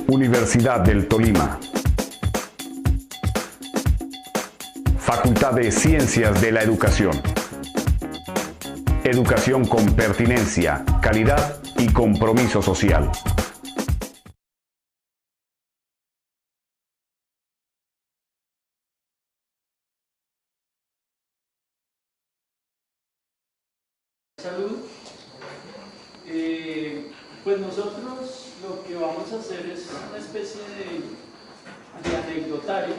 Universidad del Tolima. Facultad de Ciencias de la Educación. Educación con pertinencia, calidad y compromiso social. Salud. Pues nosotros lo que vamos a hacer es una especie de anecdotario,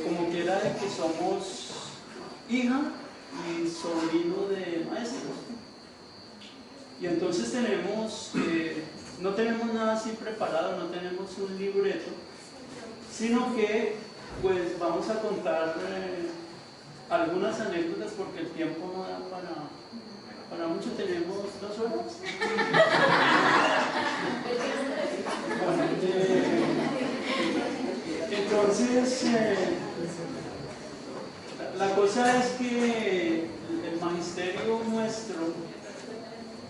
como quiera de que somos hija y sobrino de maestros, y entonces no tenemos nada así preparado, no tenemos un libreto, sino que pues vamos a contar algunas anécdotas porque el tiempo no da para mucho, tenemos 2 horas. Bueno, entonces, la cosa es que el magisterio nuestro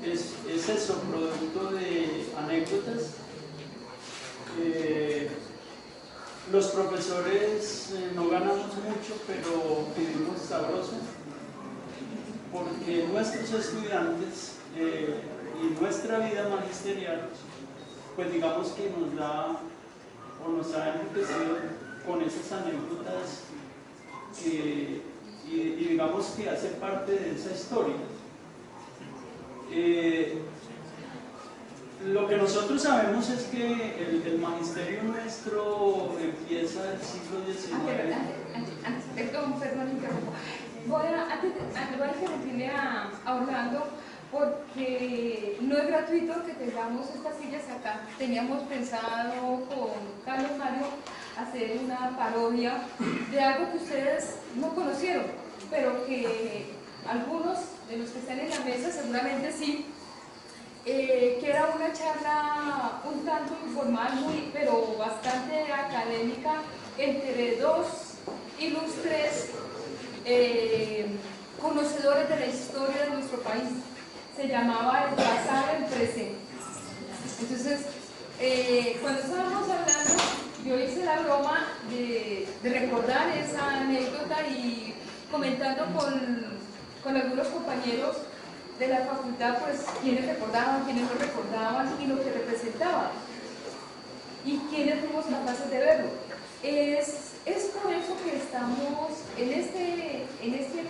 es eso, producto de anécdotas. Los profesores no ganamos mucho, pero vivimos sabroso, porque nuestros estudiantes y nuestra vida magisterial, pues digamos que nos da o nos ha enriquecido con esas anécdotas y digamos que hace parte de esa historia. Lo que nosotros sabemos es que el magisterio nuestro empieza el siglo XIX. Perdón, interrumpo. Voy a interrumpirle a Orlando porque no es gratuito que tengamos estas sillas acá. Teníamos pensado con Carlos Mario hacer una parodia de algo que ustedes no conocieron, pero que algunos de los que están en la mesa seguramente sí. Que era una charla un tanto informal, pero bastante académica, entre 2 ilustres conocedores de la historia de nuestro país. Se llamaba El pasado en presente. Entonces, cuando estábamos hablando, yo hice la broma de recordar esa anécdota y comentando con algunos compañeros de la facultad, pues quienes recordaban, quienes no recordaban y lo que representaba y quienes fuimos capaces de verlo. Es por eso que estamos en este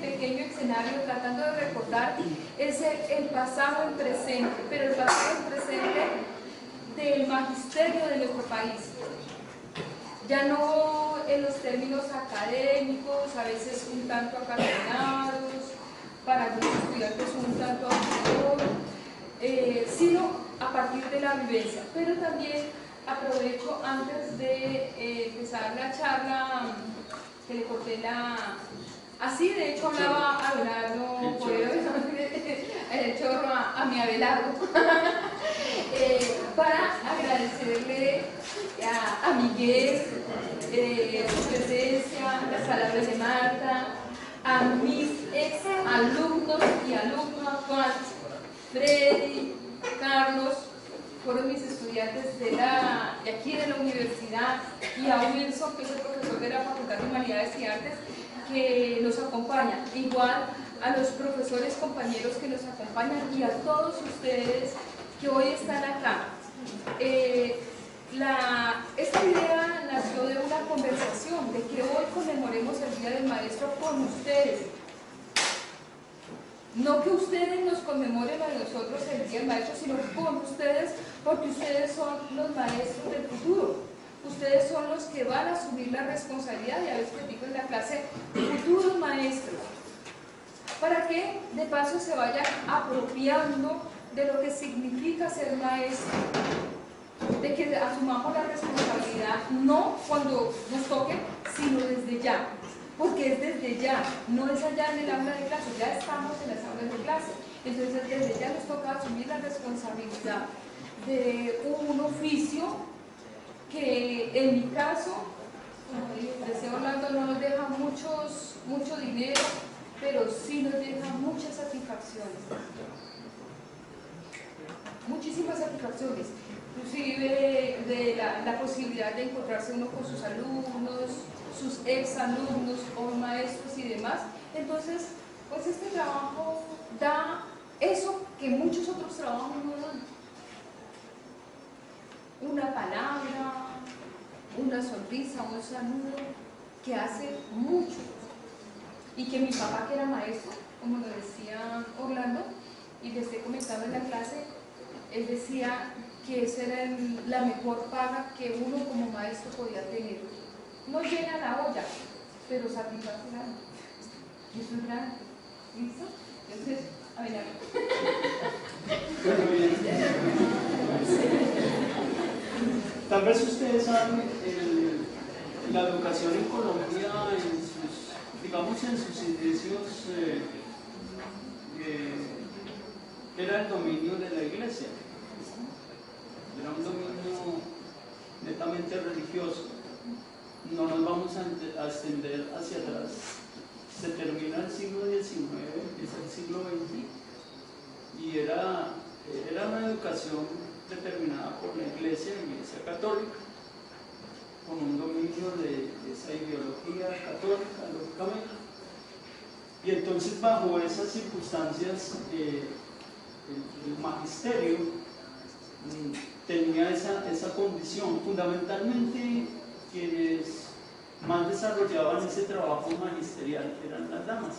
pequeño escenario tratando de recordar el pasado en presente, pero el pasado en presente del magisterio de nuestro país. Ya no en los términos académicos, a veces un tanto acartonados, para algunos estudiantes un tanto aburridor, sino a partir de la vivencia. Pero también aprovecho antes de empezar la charla que le corté así de hecho hablaba a Abelardo, el chorro a mi Abelardo, para agradecerle a Miguel su presencia, las palabras de Marta, a mis ex alumnos y alumnas, Juan, Freddy, Carlos, fueron mis estudiantes de aquí de la universidad, y a Wilson, que es el profesor de la Facultad de Humanidades y Artes, que nos acompaña, igual a los profesores compañeros que nos acompañan y a todos ustedes que hoy están acá. Esta idea nació de una conversación, de que hoy conmemoremos el Día del Maestro con ustedes. No que ustedes nos conmemoren a nosotros el Día del Maestro, sino con ustedes, porque ustedes son los maestros del futuro. Ustedes son los que van a asumir la responsabilidad, ya ves que digo en la clase, futuros maestros, para que de paso se vayan apropiando de lo que significa ser maestro, de que asumamos la responsabilidad no cuando nos toque, sino desde ya, porque es desde ya, no es allá en el aula de clase, ya estamos en las aulas de clase. Entonces desde ya nos toca asumir la responsabilidad de un oficio que en mi caso, como decía Orlando, no nos deja mucho dinero, pero sí nos deja muchas satisfacciones. muchísimas satisfacciones, inclusive de la posibilidad de encontrarse uno con sus alumnos, sus ex alumnos o maestros y demás. Entonces, pues este trabajo da eso que muchos otros trabajos no dan. Una palabra, una sonrisa, un saludo que hace mucho. Y que mi papá, que era maestro, como lo decía Orlando, y le estoy comentando en la clase, él decía que esa era la mejor paga que uno como maestro podía tener. No llena la olla, pero satisface el alma. Y eso es grande. ¿Listo? Entonces, a ver, tal vez ustedes saben, la educación en Colombia, digamos en sus inicios, era el dominio de la iglesia. Era un dominio netamente religioso. No nos vamos a extender hacia atrás. Se termina el siglo XIX, empieza el siglo XX, y era una educación determinada por la iglesia católica, con un dominio de esa ideología católica, lógicamente. Y entonces, bajo esas circunstancias, el magisterio tenía esa condición. Fundamentalmente, quienes más desarrollaban ese trabajo magisterial eran las damas.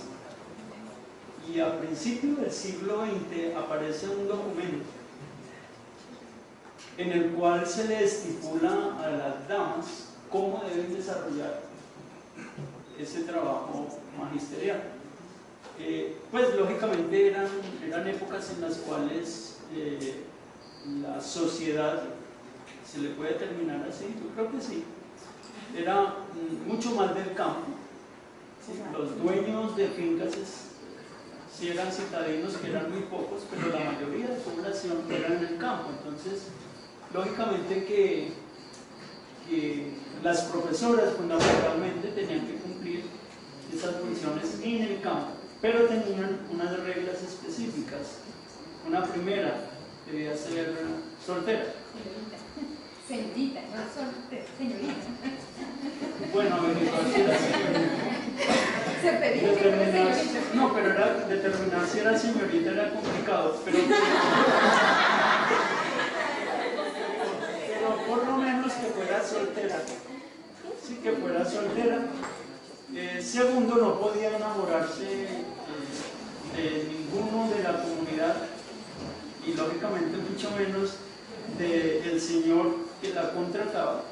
Y a principios del siglo XX aparece un documento en el cual se le estipula a las damas cómo deben desarrollar ese trabajo magisterial. Pues lógicamente eran épocas en las cuales la sociedad, ¿se le puede determinar así? Yo creo que sí. Era mucho más del campo. ¿Sí? Los dueños de fincas sí eran citadinos, que eran muy pocos, pero la mayoría de población era en el campo. Entonces, lógicamente que las profesoras fundamentalmente tenían que cumplir esas funciones en el campo, pero tenían unas reglas específicas. Una primera, debía ser soltera. Señorita, no señorita. Bueno, averiguar Se pedía que fuera señorita. No, pero determinar si era señorita era complicado, pero por lo menos que fuera soltera. Sí, que fuera soltera. Segundo, no podía enamorarse de ninguno de la comunidad, y lógicamente mucho menos del señor que la contrataba,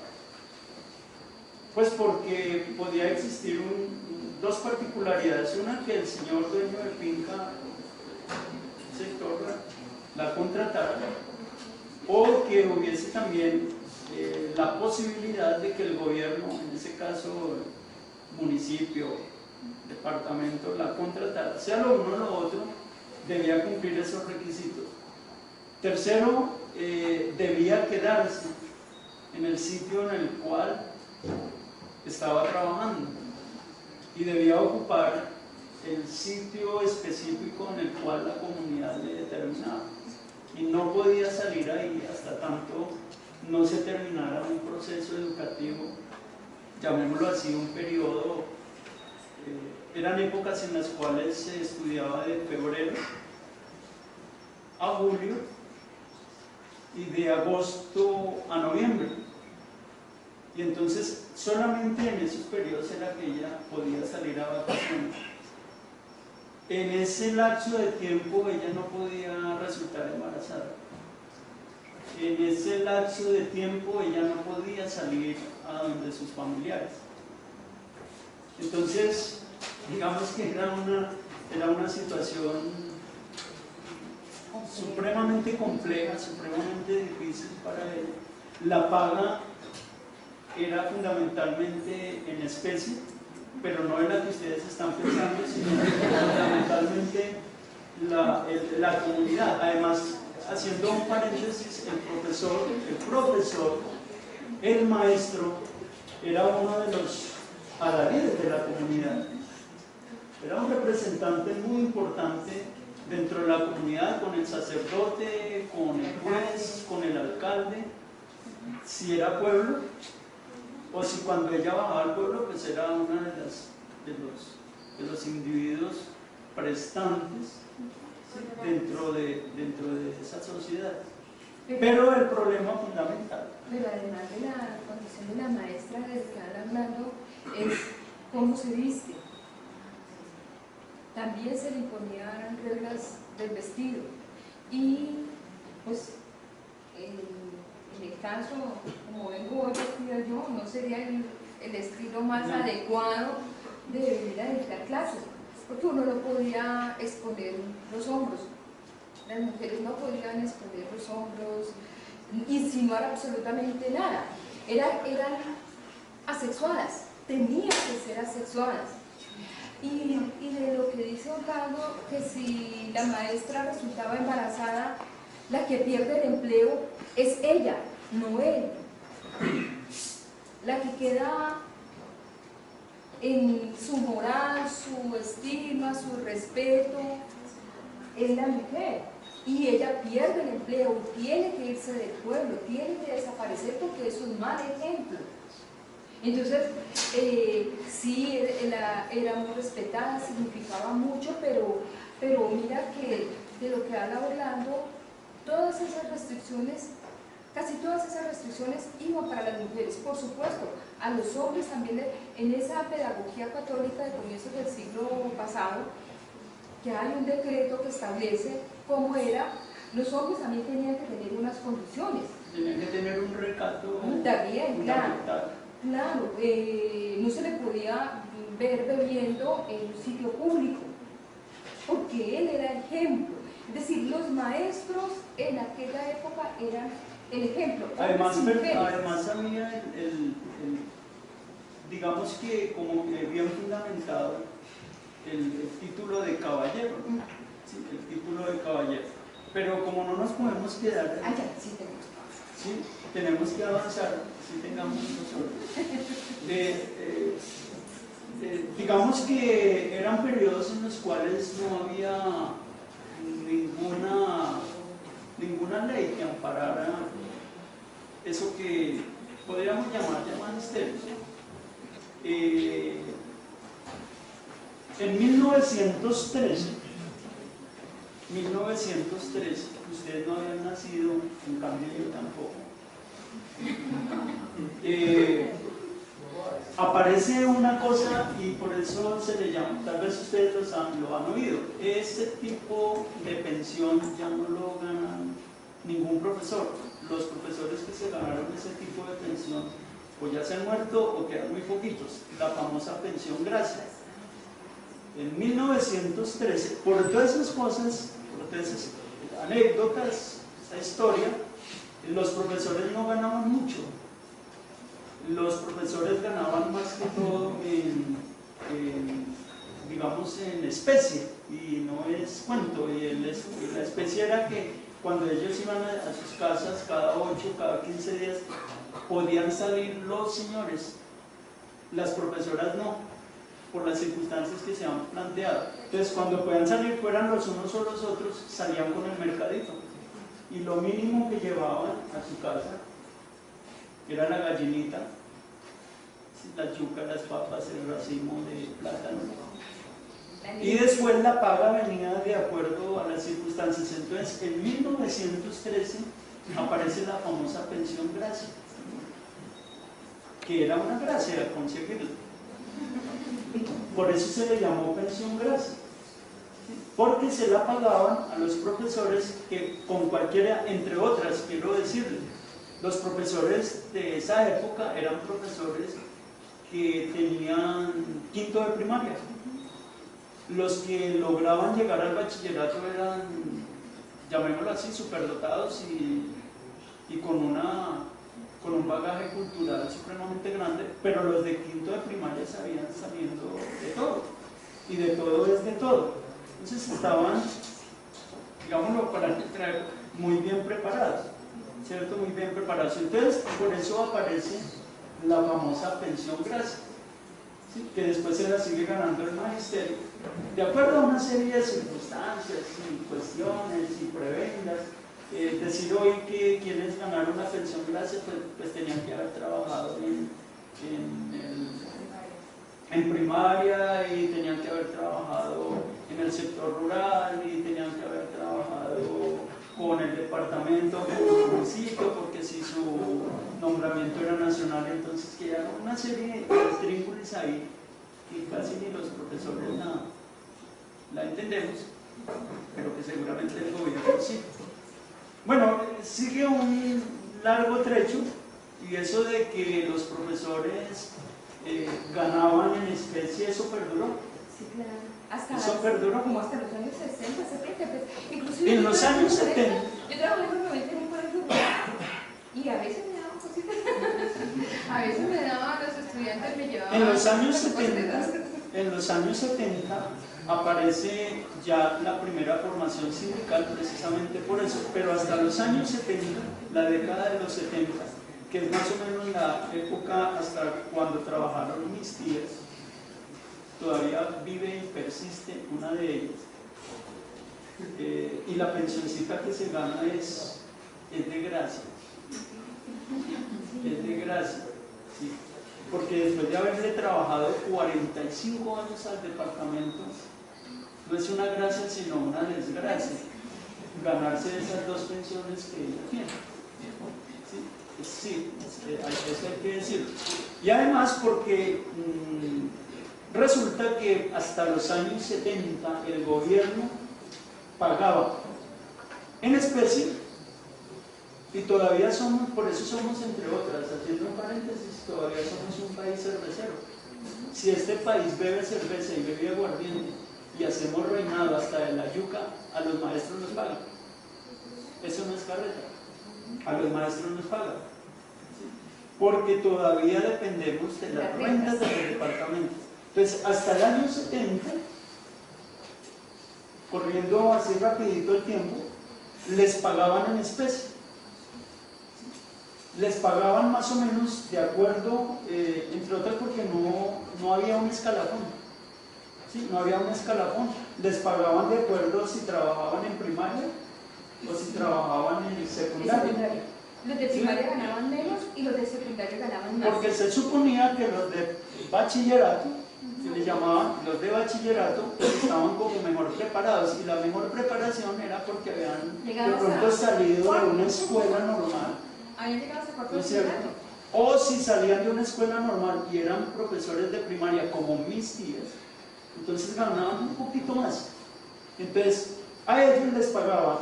pues porque podía existir dos particularidades: una, que el señor dueño de finca sector la contratara, o que hubiese también la posibilidad de que el gobierno, en ese caso municipio, departamento, la contratara. Sea lo uno o lo otro, debía cumplir esos requisitos. Tercero, debía quedarse en el sitio en el cual estaba trabajando, y debía ocupar el sitio específico en el cual la comunidad le determinaba, y no podía salir ahí hasta tanto no se terminara un proceso educativo, llamémoslo así, un periodo. Eran épocas en las cuales se estudiaba de febrero a julio y de agosto a noviembre, y entonces solamente en esos periodos era que ella podía salir a vacaciones. En ese lapso de tiempo ella no podía resultar embarazada. En ese lapso de tiempo ella no podía salir a donde sus familiares. Entonces, digamos que era una situación supremamente compleja, supremamente difícil para él. La paga era fundamentalmente en especie, pero no en la que ustedes están pensando, sino fundamentalmente la comunidad. Además, haciendo un paréntesis, el maestro era uno de los adalides de la comunidad. Era un representante muy importante dentro de la comunidad, con el sacerdote, con el juez, con el alcalde, si era pueblo, o si cuando ella bajaba al pueblo, pues era una de los individuos prestantes, ¿sí?, dentro de esa sociedad. Pero el problema fundamental. Pero además de la condición de la maestra del que están hablando, es cómo se viste. También se le imponían reglas del vestido. Y pues en el caso, como vengo hoy vestida yo, no sería el estilo más adecuado de venir a dictar clases, porque uno no podía exponer los hombros. Las mujeres no podían exponer los hombros, insinuar absolutamente nada. Eran asexuadas, tenían que ser asexuadas. Y de lo que dice Octavio, que si la maestra resultaba embarazada, la que pierde el empleo es ella, no él. La que queda en su moral, su estima, su respeto, es la mujer. Y ella pierde el empleo, tiene que irse del pueblo, tiene que desaparecer porque es un mal ejemplo. Entonces, sí, era muy respetada, significaba mucho, pero mira que de lo que habla Orlando, todas esas restricciones, casi todas esas restricciones iban para las mujeres, por supuesto. A los hombres también, en esa pedagogía católica de comienzos del siglo pasado, que hay un decreto que establece cómo era, los hombres también tenían que tener unas condiciones. Tenían que tener un recato. También, claro. Claro, no se le podía ver bebiendo en un sitio público, porque él era ejemplo. Es decir, los maestros en aquella época eran el ejemplo. Además había digamos que como que bien fundamentado el título de caballero, ¿sí?, el título de caballero. Pero como no nos podemos quedar, sí, tenemos que avanzar, si tengamos nosotros. Digamos que eran periodos en los cuales no había ninguna ley que amparara eso que podríamos llamar magisterios. En 1913, ustedes no habían nacido, en cambio yo tampoco. Aparece una cosa y por eso se le llama, tal vez ustedes lo han oído, ese tipo de pensión ya no lo gana ningún profesor. Los profesores que se ganaron ese tipo de pensión o ya se han muerto o quedan muy poquitos, la famosa pensión gracia. En 1913, por todas esas cosas, por todas esas anécdotas, esa historia, los profesores no ganaban mucho. Los profesores ganaban más que todo digamos, en especie, y no es cuento. Y la especie era que cuando ellos iban a sus casas cada 8, cada 15 días, podían salir los señores, las profesoras no, por las circunstancias que se han planteado. Entonces, cuando podían salir, fueran los unos o los otros, salían con el mercadito. Y lo mínimo que llevaban a su casa era la gallinita, la yuca, las papas, el racimo de plátano. Y después la paga venía de acuerdo a las circunstancias. Entonces, en 1913 aparece la famosa pensión gracia, que era una gracia conseguirla. Por eso se le llamó pensión gracia, porque se la pagaban a los profesores que con cualquiera, entre otras, quiero decirle, los profesores de esa época eran profesores que tenían quinto de primaria. Los que lograban llegar al bachillerato eran, llamémoslo así, superdotados y con un bagaje cultural supremamente grande, pero los de quinto de primaria sabían saliendo de todo, y de todo es de todo. Entonces estaban, digámoslo para traer, muy bien preparados, ¿cierto? Muy bien preparados. Entonces, por eso aparece la famosa pensión gracia, ¿sí? Que después se la sigue ganando el magisterio, de acuerdo a una serie de circunstancias y cuestiones y prebendas. Decir hoy que quienes ganaron la pensión clase pues tenían que haber trabajado en primaria, y tenían que haber trabajado en el sector rural, y tenían que haber trabajado con el departamento, con el municipio, porque si su nombramiento era nacional, entonces que ya una serie de trínculos ahí que casi ni los profesores la entendemos, pero que seguramente el gobierno sí. Bueno, sigue un largo trecho, y eso de que los profesores ganaban en especie, eso perduró. Sí, claro. Eso perduró. Como hasta los años 60, 70. Pues, inclusive en los años 70. Yo trabajé en un momento en un colegio y a veces me daban cositas. A veces me daban, los estudiantes me llevaban. En los años 70 aparece ya la primera formación sindical, precisamente por eso, pero hasta los años 70, la década de los 70, que es más o menos la época hasta cuando trabajaron mis tías, todavía vive y persiste una de ellas, y la pensioncita que se gana es de gracia, ¿sí? Porque después de haberle trabajado 45 años al departamento, no es una gracia sino una desgracia ganarse esas dos pensiones que ella tiene. Sí, eso hay que decirlo. Y además porque resulta que hasta los años 70 el gobierno pagaba en especie, y todavía somos, por eso somos, entre otras, haciendo un paréntesis, todavía somos un país cervecero. Si este país bebe cerveza y bebe aguardiente y hacemos reinado hasta de la yuca, a los maestros nos pagan. Eso no es carreta, a los maestros nos pagan, ¿sí? Porque todavía dependemos de las rentas del departamento. Entonces, hasta el año 70, corriendo así rapidito el tiempo, les pagaban en especie. Les pagaban más o menos de acuerdo, entre otras porque no había un escalafón, ¿sí? No había un escalafón. Les pagaban de acuerdo si trabajaban en primaria o si trabajaban en secundaria. Los de primaria ganaban menos y los de secundaria ganaban más. Porque se suponía que los de bachillerato, se les llamaban los de bachillerato, pues estaban como mejor preparados, y la mejor preparación era porque habían de pronto salido de una escuela normal. ¿No es cierto? O si salían de una escuela normal y eran profesores de primaria como mis tías, entonces ganaban un poquito más. Entonces a ellos les pagaban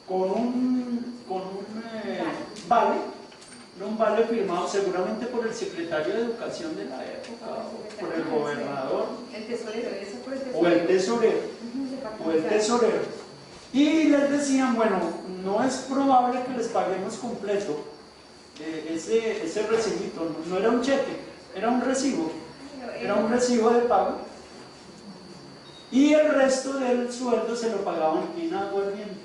con un vale, un vale firmado seguramente por el secretario de Educación de la época, o por el gobernador, el tesorero, eso por el tesorero. O el tesorero. Y les decían, bueno, no es probable que les paguemos completo ese recibito, no era un cheque, era un recibo de pago, y el resto del sueldo se lo pagaban en aguardiente.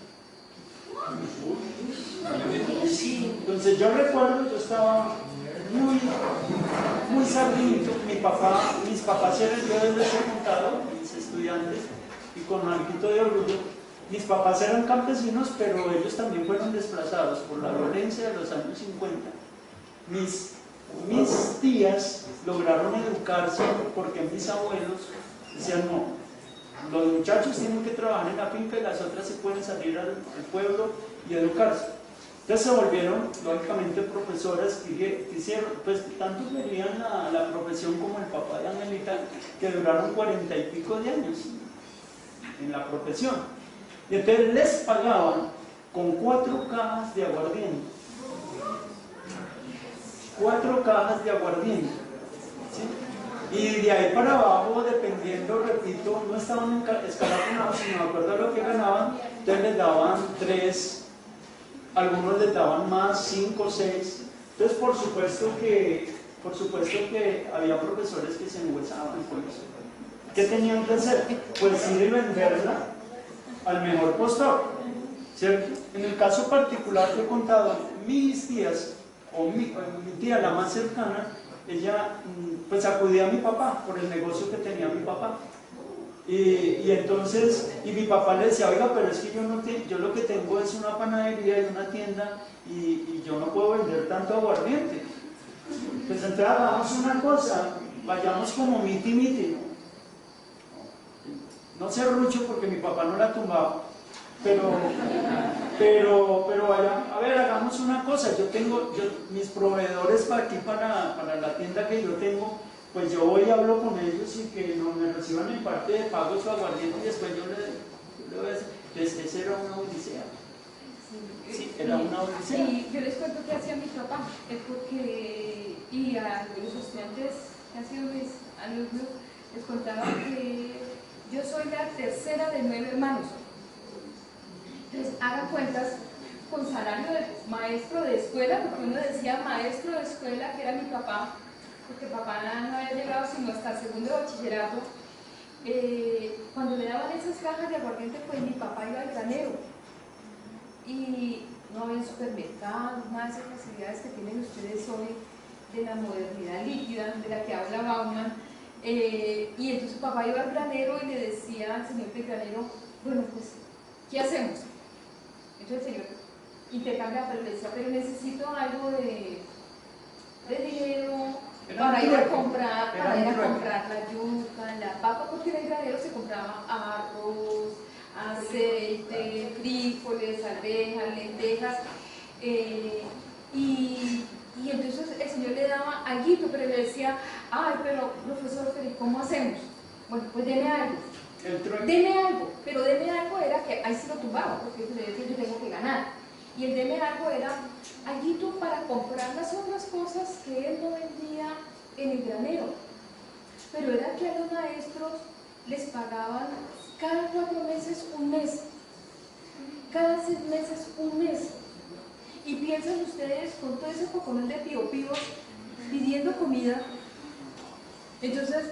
Entonces yo recuerdo, yo estaba muy sardinito, mis papás eran, yo les he contado, mis estudiantes, y con algo de orgullo, mis papás eran campesinos, pero ellos también fueron desplazados por la violencia de los años 50. Mis tías lograron educarse porque mis abuelos decían, no, los muchachos tienen que trabajar en la finca y las otras se pueden salir al pueblo y educarse. Entonces se volvieron, lógicamente, profesoras que hicieron, pues tanto querían la profesión como el papá de Angelita, que duraron 40 y pico de años en la profesión. Y entonces les pagaban con 4 cajas de aguardiente. 4 cajas de aguardiente, ¿sí? Y de ahí para abajo, dependiendo, repito, no estaban escalafonados, sino de acuerdo a lo que ganaban, entonces les daban 3, algunos les daban más, 5, 6. Entonces, por supuesto que había profesores que se enhuesaban con eso. ¿Qué tenían que hacer? Pues ir y venderla al mejor postor, ¿cierto? En el caso particular que he contado, mis tías, o mi tía la más cercana, ella pues acudía a mi papá por el negocio que tenía mi papá. Y entonces, mi papá le decía, oiga, pero es que yo lo que tengo es una panadería y una tienda y yo no puedo vender tanto aguardiente. Pues entonces hagamos una cosa, vayamos como miti, no serrucho porque mi papá no la tumbaba, pero vaya, a ver, hagamos una cosa, mis proveedores para aquí, para la tienda que yo tengo, pues yo voy y hablo con ellos y que me reciban en parte de pago su aguardiente y después yo le voy a decir, entonces esa era una odisea. Sí, era una odisea. Y yo les cuento qué hacía mi papá, y a los estudiantes que han sido mis alumnos, les contaba que yo soy la tercera de 9 hermanos. Entonces, hagan cuentas con salario de maestro de escuela, porque uno decía maestro de escuela, que era mi papá, porque papá no había llegado sino hasta el segundo de bachillerato. Cuando le daban esas cajas de aguardiente, pues mi papá iba al granero. Y no había supermercados, nada de esas facilidades que tienen ustedes hoy de la modernidad líquida, de la que habla Bauman. Y entonces papá iba al granero y le decía al señor del granero, bueno, pues, ¿qué hacemos? Entonces el señor intercambiaba, pero le decía, pero necesito algo de dinero para ir a comprar la yuca, la papa, porque en el granero se compraba arroz, aceite, frijoles, arvejas, lentejas, y entonces el señor le daba alguito, pero le decía, ay, pero profesor, ¿cómo hacemos? Bueno, pues deme algo. Pero deme algo era que ahí sí lo tumbaba, porque le decía, yo tengo que ganar. Y el deme algo era alguito para comprar las otras cosas que él no vendía en el granero. Pero era que a los maestros les pagaban cada 4 meses un mes, cada 6 meses un mes. Y piensan ustedes con todo ese poconón de píos pidiendo comida. Entonces,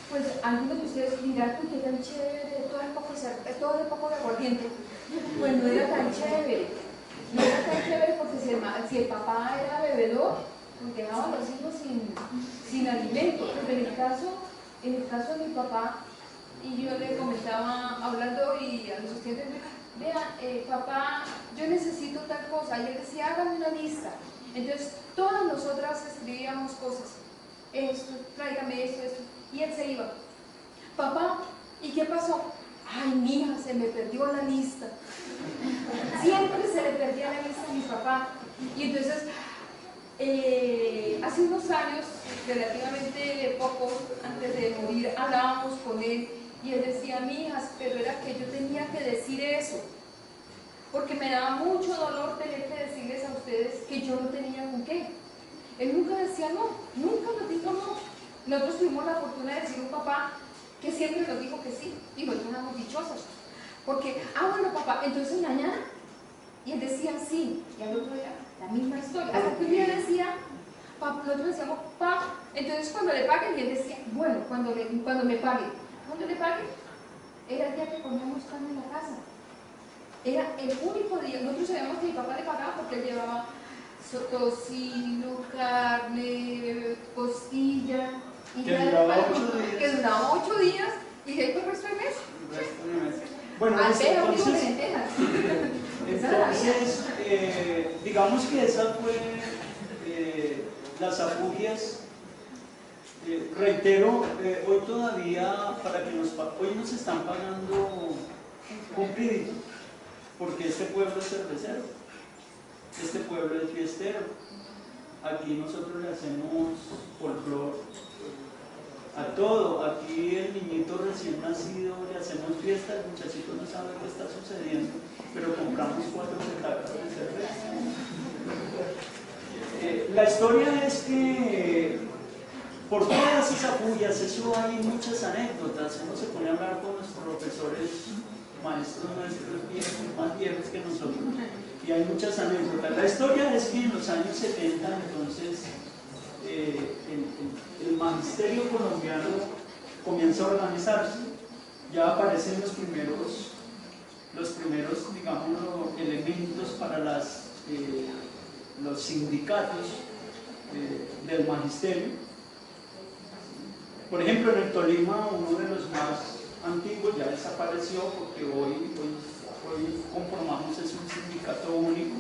pues algunos de ustedes dirán que tan chévere, todo el poco de aguardiente. Pues no era tan chévere. No era tan chévere porque si el papá era bebedor, pues dejaba a los hijos sin alimento. Pero en el caso de mi papá, y yo le comentaba hablando y a los estudiantes, vean, papá, yo necesito tal cosa, y él decía, hágame una lista. Entonces todas nosotras escribíamos cosas, esto, tráigame esto, y él se iba. Papá, ¿y qué pasó? Ay, mija, se me perdió la lista. Siempre se le perdía la lista a mi papá. Y entonces, hace unos años, relativamente pocos, antes de morir, hablábamos con él y él decía, mijas, pero era que yo tenía que decir eso, porque me daba mucho dolor tener que decirles a ustedes que yo no tenía con qué. Él nunca decía no, nunca nos dijo no. Nosotros tuvimos la fortuna de decir un papá que siempre nos dijo que sí, y nosotros éramos dichosos. Porque, bueno papá, entonces mañana, y él decía sí, y al otro día la misma historia. Hasta que un día decía, nosotros decíamos, papá, entonces cuando le paguen, y él decía, bueno, cuando me paguen. Cuando le paguen, era el día que comíamos carne en la casa. Era el único día. Nosotros sabíamos que mi papá le pagaba porque él llevaba tocino, carne, costilla, y que duraba 8 días. Que duraba 8 días, y de ahí por el resto del mes. Bueno, entonces digamos que esa fue las afugias. Reitero, hoy todavía, hoy nos están pagando un crédito, porque este pueblo es cervecero, este pueblo es fiestero. Aquí nosotros le hacemos folclor a todo. Aquí el niñito recién nacido le hacemos fiesta, el muchachito no sabe qué está sucediendo, pero compramos 4 petacas de cerveza. La historia es que por todas esas pullas, eso hay muchas anécdotas. Uno se pone a hablar con los profesores, maestros nuestros viejos, más viejos que nosotros, y hay muchas anécdotas. La historia es que en los años 70, entonces, el magisterio colombiano comienza a organizarse. Ya aparecen los primeros digamos, elementos para los sindicatos del magisterio. Por ejemplo, en el Tolima, uno de los más antiguos ya desapareció porque hoy conformamos es un sindicato único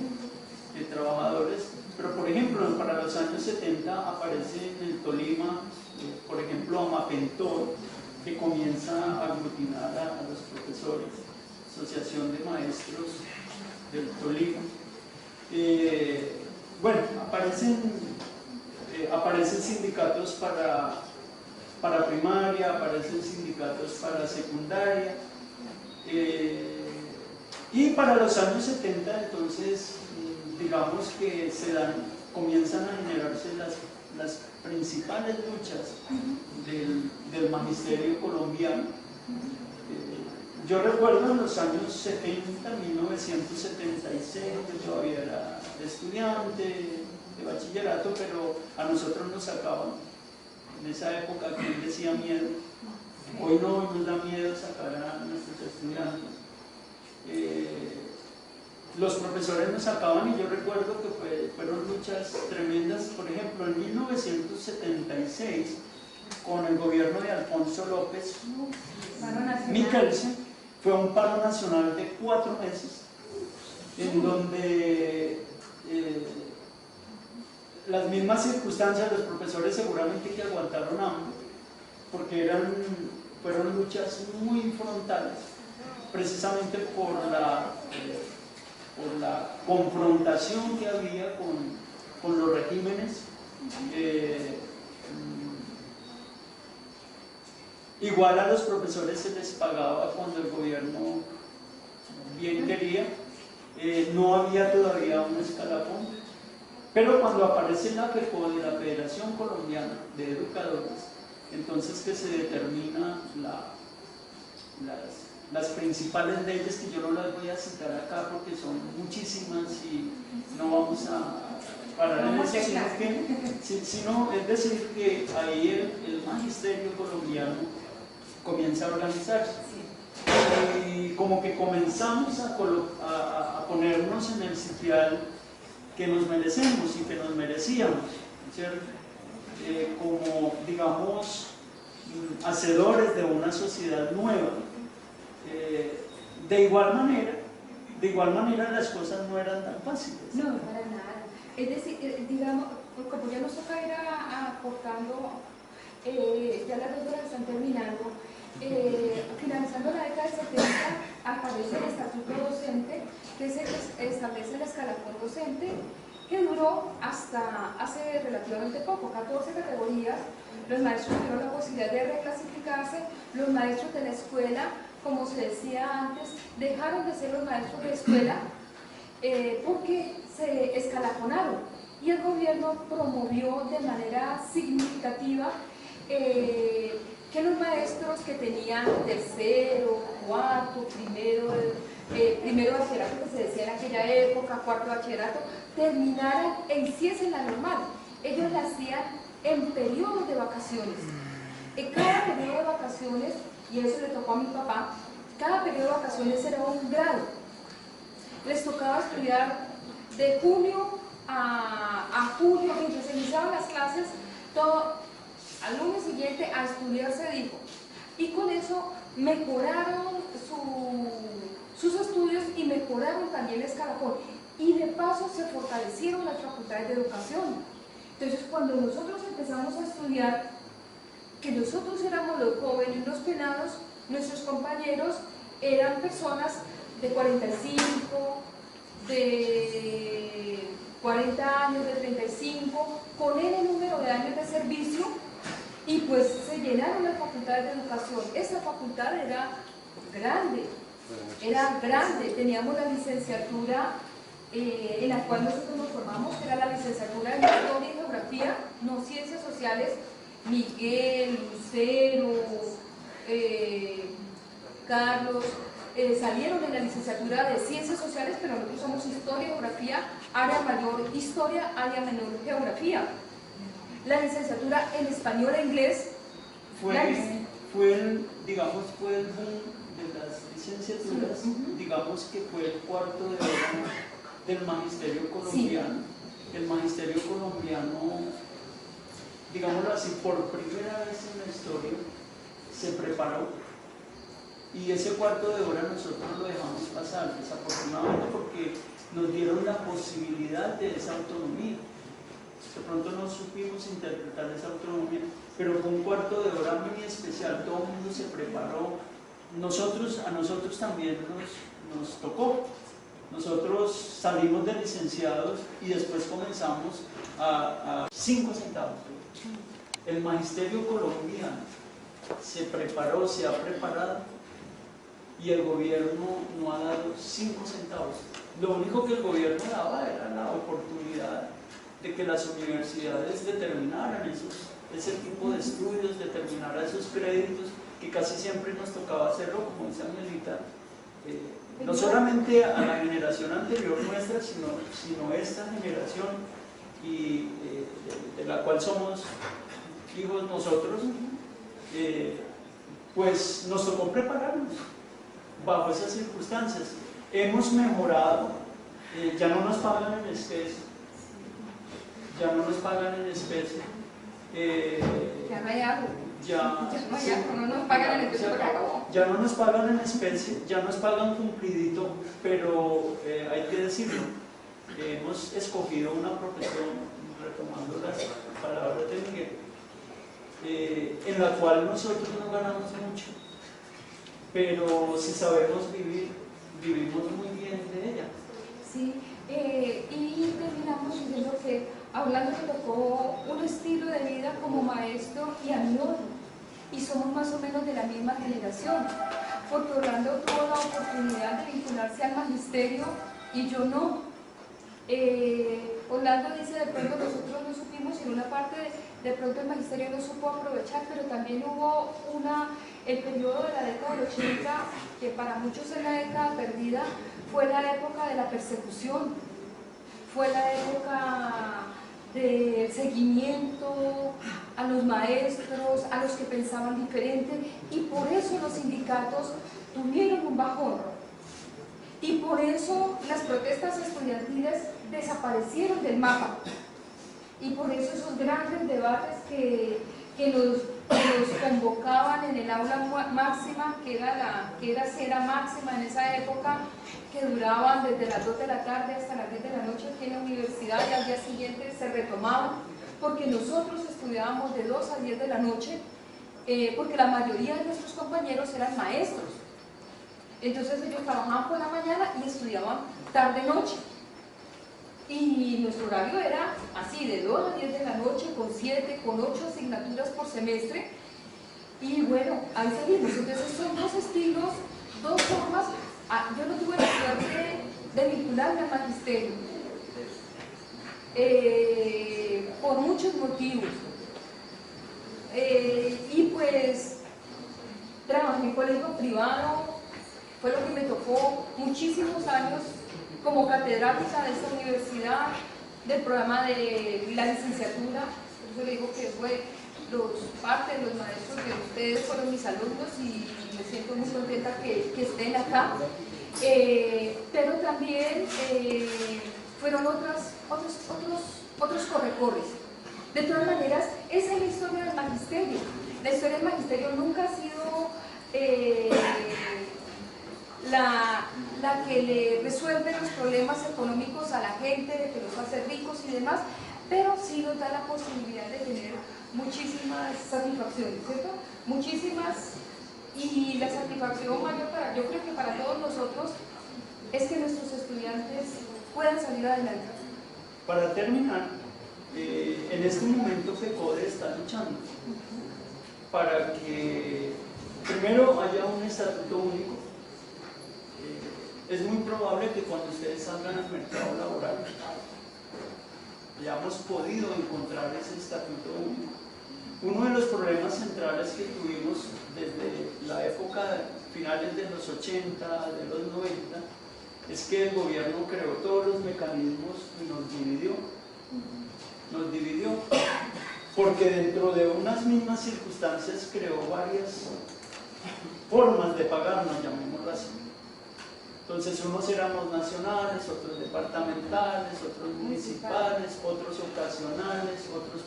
de trabajadores, pero por ejemplo, para los años 70 aparece en el Tolima, por ejemplo, Amapentor, que comienza a aglutinar a los profesores, Asociación de Maestros del Tolima. Bueno, aparecen sindicatos para primaria, aparecen sindicatos para secundaria, y para los años 70 entonces digamos que comienzan a generarse las principales luchas del magisterio colombiano. Yo recuerdo en los años 70, 1976, yo todavía era estudiante de bachillerato, pero a nosotros nos sacaban. En esa época, ¿quién decía miedo? Hoy no nos da miedo sacar a nuestros estudiantes. Los profesores nos sacaban y yo recuerdo que fueron luchas tremendas. Por ejemplo, en 1976, con el gobierno de Alfonso López, Michelsen, fue un paro nacional de 4 meses, en donde las mismas circunstancias, los profesores seguramente que aguantaron hambre, porque fueron luchas muy frontales, precisamente por la confrontación que había con los regímenes. Igual a los profesores se les pagaba cuando el gobierno bien quería, no había todavía un escalafón, pero cuando aparece la FECO, de la Federación Colombiana de Educadores, entonces que se determina las principales leyes, que yo no las voy a citar acá porque son muchísimas y no vamos a parar en eso, sino es decir que ahí el magisterio colombiano comienza a organizarse y como que comenzamos a ponernos en el sitial que nos merecemos y que nos merecíamos, ¿cierto? Como digamos hacedores de una sociedad nueva. De igual manera las cosas no eran tan fáciles. No, para nada. Es decir, digamos, como ya nos toca ir aportando, ya las 2 horas están terminando, finalizando la década del 70 aparece el estatuto docente, que se establece el escalafón docente, que duró hasta hace relativamente poco, 14 categorías. Los maestros tuvieron la posibilidad de reclasificarse, los maestros de la escuela, como se decía antes, dejaron de ser los maestros de escuela porque se escalafonaron y el gobierno promovió de manera significativa que los maestros que tenían tercero, cuarto, primero bachillerato, que se decía en aquella época, cuarto bachillerato, terminaran e hiciesen la normal. Ellos la hacían en periodos de vacaciones. En cada periodo de vacaciones, y eso le tocó a mi papá, cada periodo de vacaciones era un grado. Les tocaba estudiar de junio a julio, mientras se iniciaban las clases, todo al lunes siguiente a estudiar se dijo. Y con eso mejoraron sus estudios y mejoraron también el escalafón. Y de paso se fortalecieron las facultades de educación. Entonces, cuando nosotros empezamos a estudiar, que nosotros éramos los jóvenes, los penados, nuestros compañeros eran personas de 45, de 40 años, de 35, con el número de años de servicio, y pues se llenaron las facultades de educación. Esa facultad era grande, teníamos la licenciatura en la cual nosotros nos formamos, que era la licenciatura en Historia y Geografía, no Ciencias Sociales. Miguel, Lucero, Carlos, salieron en la licenciatura de Ciencias Sociales, pero nosotros somos Historia y Geografía, área mayor Historia, área menor Geografía. La licenciatura en Español e Inglés fue el boom de las licenciaturas, digamos que fue el cuarto de hora del magisterio colombiano. Sí. El magisterio colombiano digámoslo así, por primera vez en la historia se preparó, y ese cuarto de hora nosotros lo dejamos pasar, desafortunadamente, porque nos dieron la posibilidad de esa autonomía. De pronto no supimos interpretar esa autonomía, pero fue un cuarto de hora muy especial, todo el mundo se preparó. A nosotros también nos tocó. Nosotros salimos de licenciados y después comenzamos a 5 centavos. El magisterio colombiano se preparó, se ha preparado, y el gobierno no ha dado 5 centavos. Lo único que el gobierno daba era la oportunidad de que las universidades determinaran ese tipo de estudios, determinaran esos créditos, que casi siempre nos tocaba hacerlo, como dice Angelita, no solamente a la generación anterior nuestra, sino esta generación, y de la cual somos hijos nosotros, pues nos tocó prepararnos bajo esas circunstancias. Hemos mejorado, ya no nos pagan en especie, ya no nos pagan en especie. Ya no hay algo. Ya no nos pagan en especie. Ya no nos pagan en especie, ya nos pagan cumplidito, pero hay que decirlo, hemos escogido una profesión, retomando las palabras de Miguel, en la cual nosotros no ganamos mucho, pero si sabemos vivir, vivimos muy bien de ella. Sí, y terminamos diciendo que hablando me tocó un estilo de vida como maestro y amigo, y somos más o menos de la misma generación, porque Orlando tuvo la oportunidad de vincularse al magisterio y yo no. Orlando dice, de pronto nosotros no supimos, y en una parte de pronto el magisterio no supo aprovechar, pero también hubo el periodo de la década del 80, que para muchos es la década perdida, fue la época de la persecución, fue la época de seguimiento a los maestros, a los que pensaban diferente, y por eso los sindicatos tuvieron un bajón, y por eso las protestas estudiantiles desaparecieron del mapa, y por eso esos grandes debates que los convocaban en el aula máxima, que era cera máxima en esa época, que duraban desde las 2 de la tarde hasta las 10 de la noche aquí en la universidad, y al día siguiente se retomaban, porque nosotros estudiábamos de 2 a 10 de la noche, porque la mayoría de nuestros compañeros eran maestros. Entonces ellos trabajaban por la mañana y estudiaban tarde-noche. Y nuestro horario era así, de 2 a 10 de la noche, con 7, con 8 asignaturas por semestre. Y bueno, ahí seguimos. Entonces son 2 estilos, 2 formas. Yo no tuve la suerte de vincularme al magisterio, por muchos motivos. Y pues trabajé en colegio privado, fue lo que me tocó muchísimos años como catedrática de esta universidad, del programa de la licenciatura. Por eso le digo que fue parte de los maestros de ustedes fueron mis alumnos, y me siento muy contenta que estén acá. Pero también fueron otros corre-corres. De todas maneras, esa es la historia del magisterio. La historia del magisterio nunca ha sido la que le resuelve los problemas económicos a la gente, de que los hace ricos y demás, pero sí nos da la posibilidad de tener muchísimas satisfacciones, ¿cierto? Muchísimas, y la satisfacción mayor yo creo que para todos nosotros es que nuestros estudiantes puedan salir adelante. Para terminar, en este momento FECODE está luchando para que primero haya un estatuto único. Es muy probable que cuando ustedes salgan al mercado laboral hayamos podido encontrar ese estatuto único. Uno de los problemas centrales que tuvimos desde la época finales de los 80, de los 90, es que el gobierno creó todos los mecanismos y nos dividió. Nos dividió porque dentro de unas mismas circunstancias creó varias formas de pagarnos, llamémoslo así. Entonces unos éramos nacionales, otros departamentales, otros municipales, otros ocasionales, otros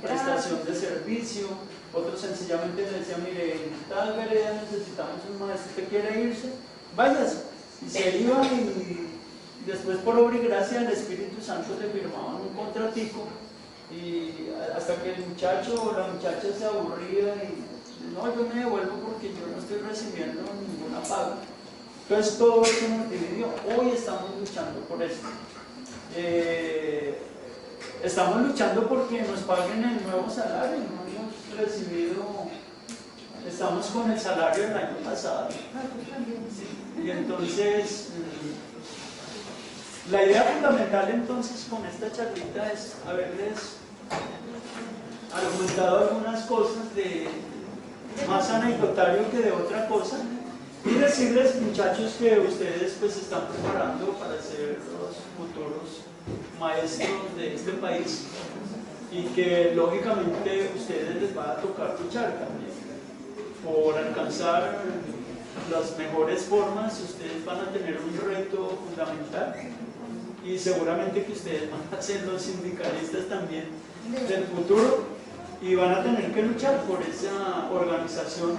prestación de servicio, otros sencillamente le decían, mire, en tal vereda necesitamos un maestro, ¿usted quiere irse? Váyase. Y se iba y después por obra y gracia del Espíritu Santo le firmaban un contratico y hasta que el muchacho o la muchacha se aburría y no, yo me devuelvo porque yo no estoy recibiendo ninguna paga. Entonces todo eso nos dividió. Hoy estamos luchando por esto. Estamos luchando porque nos paguen el nuevo salario. No hemos recibido, estamos con el salario del año pasado. Y entonces, la idea fundamental entonces con esta charlita es haberles argumentado algunas cosas de más anecdotario que de otra cosa y decirles, muchachos, que ustedes pues están preparando para ser los futuros maestros de este país y que lógicamente a ustedes les va a tocar luchar también por alcanzar las mejores formas. Ustedes van a tener un reto fundamental y seguramente que ustedes van a ser los sindicalistas también del futuro y van a tener que luchar por esa organización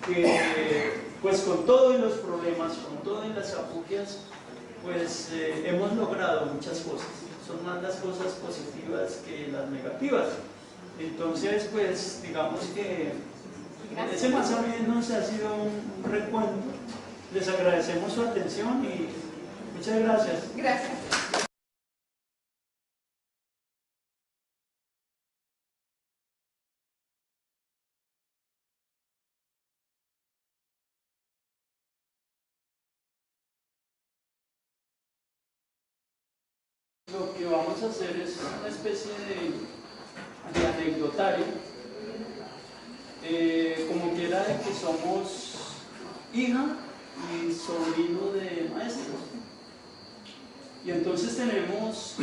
que pues con todos los problemas, con todas las afugias, pues hemos logrado muchas cosas. Son más las cosas positivas que las negativas. Entonces pues digamos que ese más o menos ha sido un recuento. Les agradecemos su atención y muchas gracias. Gracias. Lo que vamos a hacer es una especie de anecdotario, como quiera de que somos hija y sobrino de maestros. Y entonces tenemos,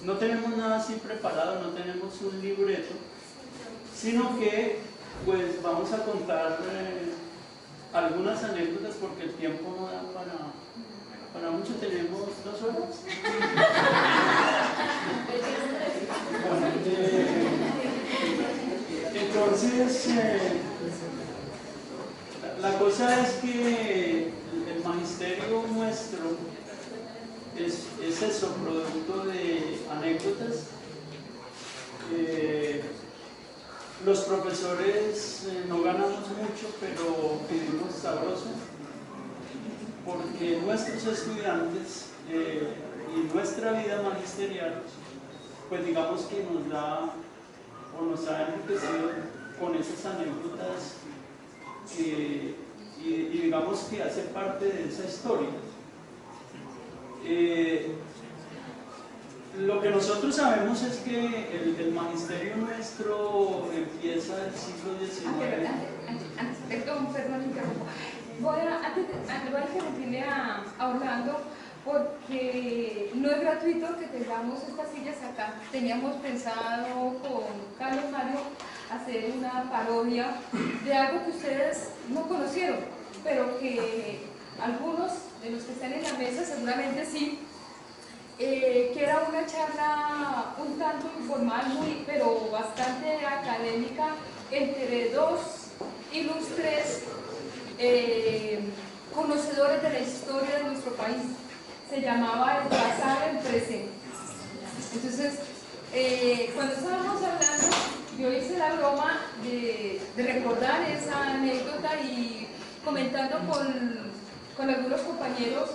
no tenemos nada así preparado, no tenemos un libreto, sino que pues vamos a contar algunas anécdotas porque el tiempo no da para mucho. Tenemos 2 horas. Bueno, entonces, la cosa es que el magisterio nuestro es eso, producto de anécdotas. Los profesores no ganamos mucho, pero vivimos sabroso, porque nuestros estudiantes y nuestra vida magisterial, pues digamos que nos da o nos ha enriquecido con esas anécdotas y digamos que hace parte de esa historia. Lo que nosotros sabemos es que el magisterio nuestro empieza el siglo XIX. Perdón, interrumpo. Voy a interrumpirle a Orlando porque no es gratuito que tengamos estas sillas acá. Teníamos pensado con Carlos Mario hacer una parodia de algo que ustedes no conocieron, pero que algunos de los que están en la mesa seguramente sí, que era una charla un tanto informal, pero bastante académica entre 2 ilustres conocedores de la historia de nuestro país. Se llamaba El pasado, el presente. Entonces, cuando estábamos hablando, yo hice la broma de recordar esa anécdota y comentando con algunos compañeros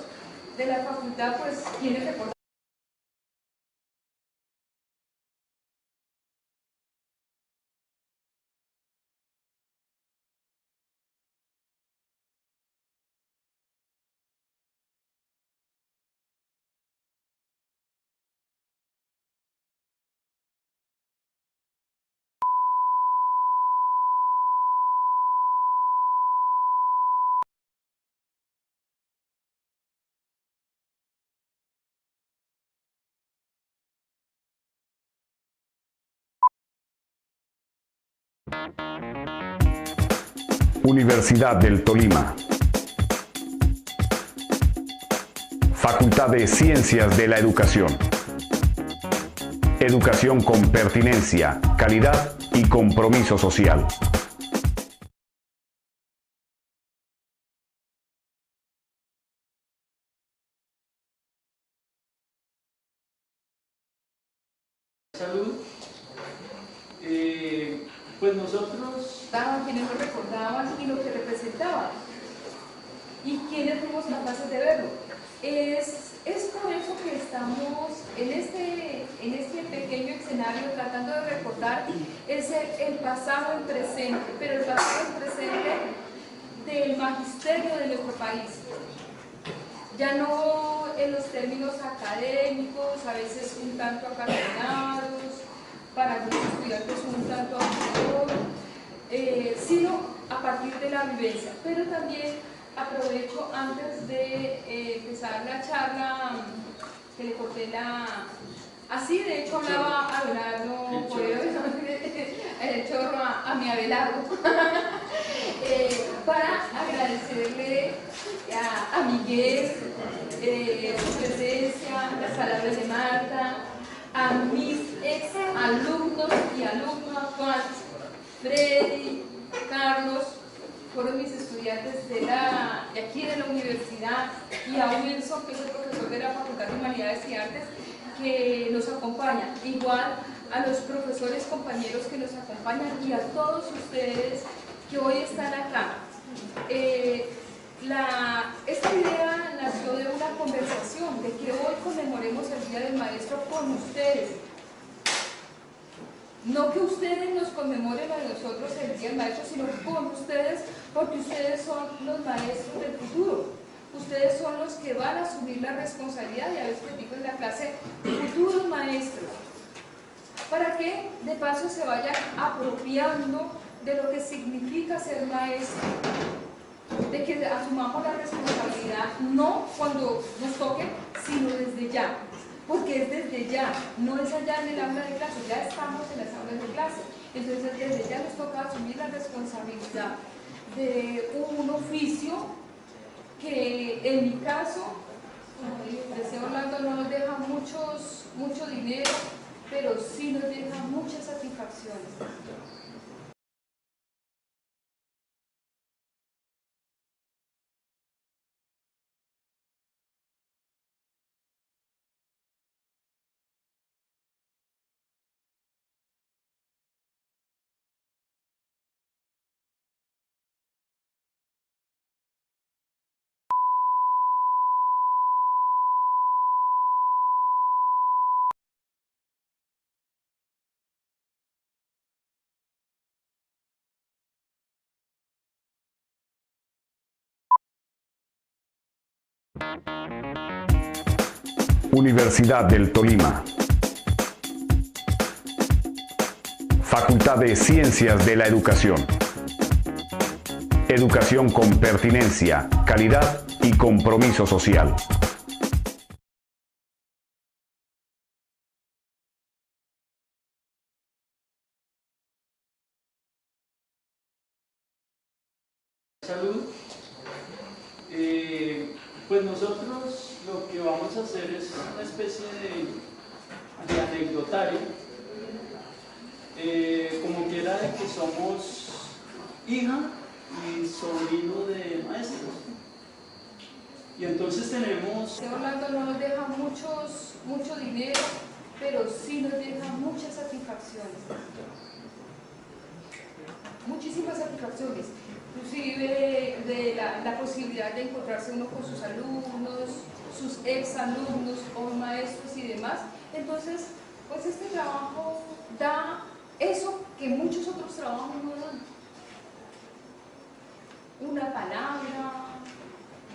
de la facultad, pues, quienes recordaban. Universidad del Tolima. Facultad de Ciencias de la Educación. Educación con pertinencia, calidad y compromiso social. Salud. Pues nosotros... Quienes lo recordaban y lo que representaban. Y quienes fuimos capaces de verlo. Es por eso que estamos en este pequeño escenario tratando de recordar el pasado en presente, pero el pasado en presente del magisterio de nuestro país. Ya no en los términos académicos, a veces un tanto acartonados, para algunos estudiantes un tanto aburridos, sino a partir de la vivencia. Pero también aprovecho antes de empezar la charla, que le corté así, de hecho hablaba Abelardo por el chorro a mi Abelardo, para agradecerle a Miguel su presencia, las palabras de Marta, a mis ex alumnos y alumnas, Juan, Freddy, Carlos, fueron mis estudiantes de aquí de la universidad, y a Wilson, que es el profesor de la Facultad de Humanidades y Artes, que nos acompaña, igual a los profesores compañeros que nos acompañan y a todos ustedes que hoy están acá. Esta idea nació de una conversación, de que hoy conmemoremos el Día del Maestro con ustedes. No que ustedes nos conmemoren a nosotros el Día del Maestro, sino con ustedes, porque ustedes son los maestros del futuro. Ustedes son los que van a asumir la responsabilidad, y a veces digo en la clase, futuros maestros, para que de paso se vayan apropiando de lo que significa ser maestro, de que asumamos la responsabilidad no cuando nos toque, sino desde ya, porque es desde ya, no es allá en el aula de clase, ya estamos en las aulas de clase. Entonces desde ya nos toca asumir la responsabilidad de un oficio que en mi caso, como decía Orlando, no nos deja mucho dinero, pero sí nos deja muchas satisfacciones. Universidad del Tolima. Facultad de Ciencias de la Educación. Educación con pertinencia, calidad y compromiso social. Salud. Pues nosotros lo que vamos a hacer es una especie de anecdotario, como quiera, de que somos hija y sobrino de maestros. Y entonces tenemos... Orlando no nos deja mucho dinero, pero sí nos deja muchas satisfacciones. Muchísimas satisfacciones. Inclusive de la posibilidad de encontrarse uno con sus alumnos, sus ex alumnos o maestros y demás. Entonces, pues este trabajo da eso que muchos otros trabajos no dan. Una palabra,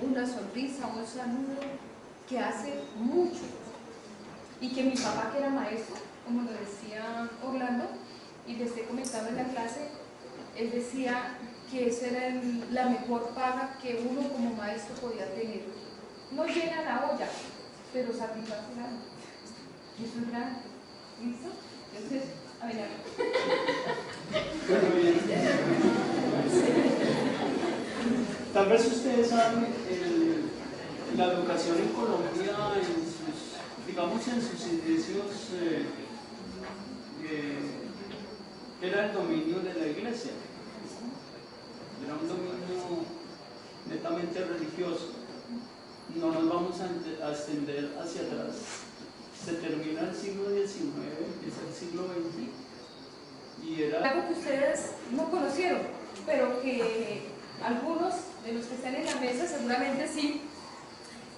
una sonrisa, un saludo que hace mucho. Y que mi papá, que era maestro, como lo decía Orlando, y le estoy comentando en la clase, él decía que esa era la mejor paga que uno como maestro podía tener. No llena la olla, pero satisface el alma. Y eso es grande. ¿Listo? Entonces, a ver, tal vez ustedes saben, la educación en Colombia, digamos en sus inicios, era el dominio de la iglesia. Era un dominio netamente religioso. No nos vamos a extender hacia atrás. Se termina el siglo XIX, empieza el siglo XX. Y era algo que ustedes no conocieron, pero que algunos de los que están en la mesa seguramente sí,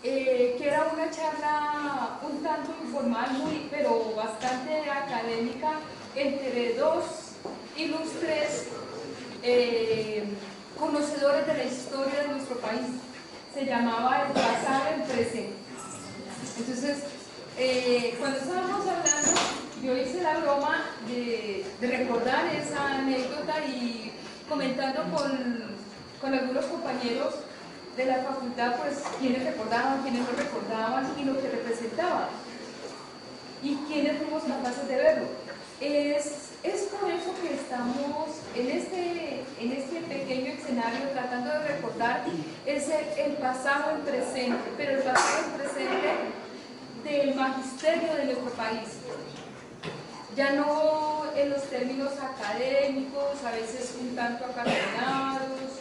que era una charla un tanto informal, pero bastante académica, entre dos ilustres conocedores de la historia de nuestro país. Se llamaba El pasado en presente. Entonces, cuando estábamos hablando, yo hice la broma de recordar esa anécdota y comentando con algunos compañeros de la facultad, pues quienes recordaban, quienes no recordaban y lo que representaba y quienes fuimos capaces de verlo. Es por eso que estamos en este pequeño escenario tratando de recordar el pasado en presente, pero el pasado en presente del magisterio de nuestro país. Ya no en los términos académicos, a veces un tanto acartonados,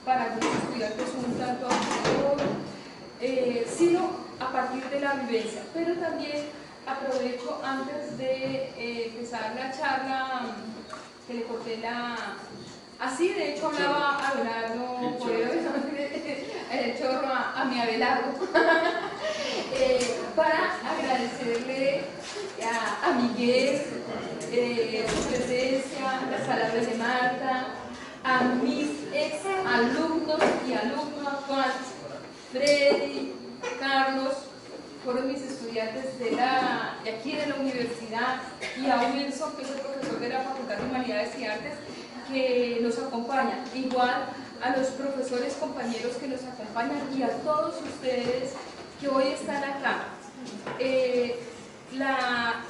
para algunos estudiantes un tanto aburridos, sino a partir de la vivencia. Pero también aprovecho antes de empezar la charla que le corté así de hecho hablaba Abelardo Porero, el chorro a mi Abelardo, para agradecerle a Miguel su presencia, las palabras de Marta, a mis ex alumnos y alumnas, Juan, Freddy, Carlos, fueron mis estudiantes de aquí de la universidad, y a Wilson, que es el profesor de la Facultad de Humanidades y Artes, que nos acompaña, igual a los profesores compañeros que nos acompañan y a todos ustedes que hoy están acá.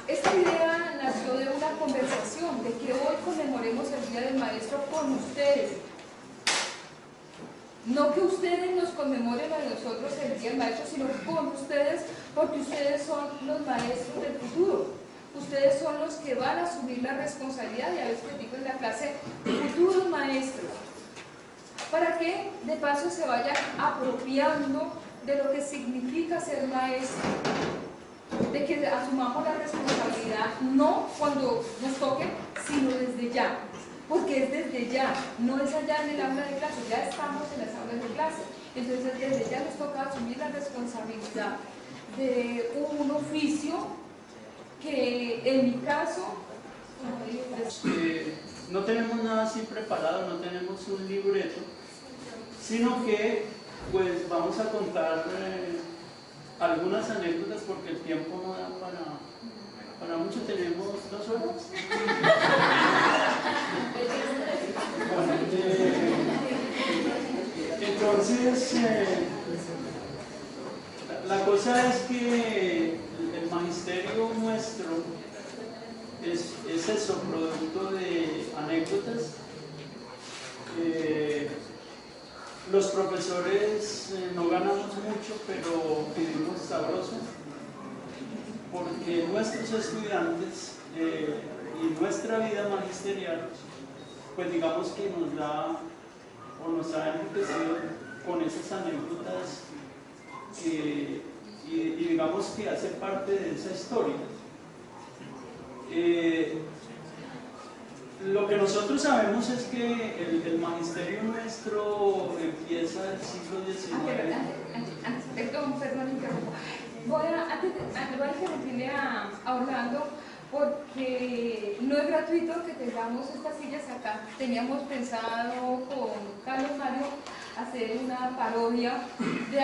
Esta idea nació de una conversación, de que hoy conmemoremos el Día del Maestro con ustedes. No que ustedes nos conmemoren a nosotros el Día del Maestro, sino con ustedes, porque ustedes son los maestros del futuro. Ustedes son los que van a asumir la responsabilidad, y a veces les digo en la clase, futuros maestros, para que de paso se vayan apropiando de lo que significa ser maestro, de que asumamos la responsabilidad no cuando nos toque, sino desde ya, porque es desde ya, no es allá en el aula de clase, ya estamos en las aulas de clase. Entonces desde ya nos toca asumir la responsabilidad de un oficio que en mi caso no tenemos nada así preparado, no tenemos un libreto, sino que pues vamos a contar algunas anécdotas, porque el tiempo no da para mucho. Tenemos 2 horas. Bueno, entonces la cosa es que el magisterio nuestro es eso, producto de anécdotas. Los profesores no ganamos mucho, pero vivimos sabroso, porque nuestros estudiantes y nuestra vida magisterial, pues digamos que nos da o nos ha enriquecido con esas anécdotas y digamos que hace parte de esa historia. Lo que nosotros sabemos es que el magisterio nuestro empieza el siglo XIX. Perdón, interrumpo. Voy a interrumpirle a Orlando, porque no es gratuito que tengamos estas sillas acá. Teníamos pensado con Carlos Mario hacer una parodia de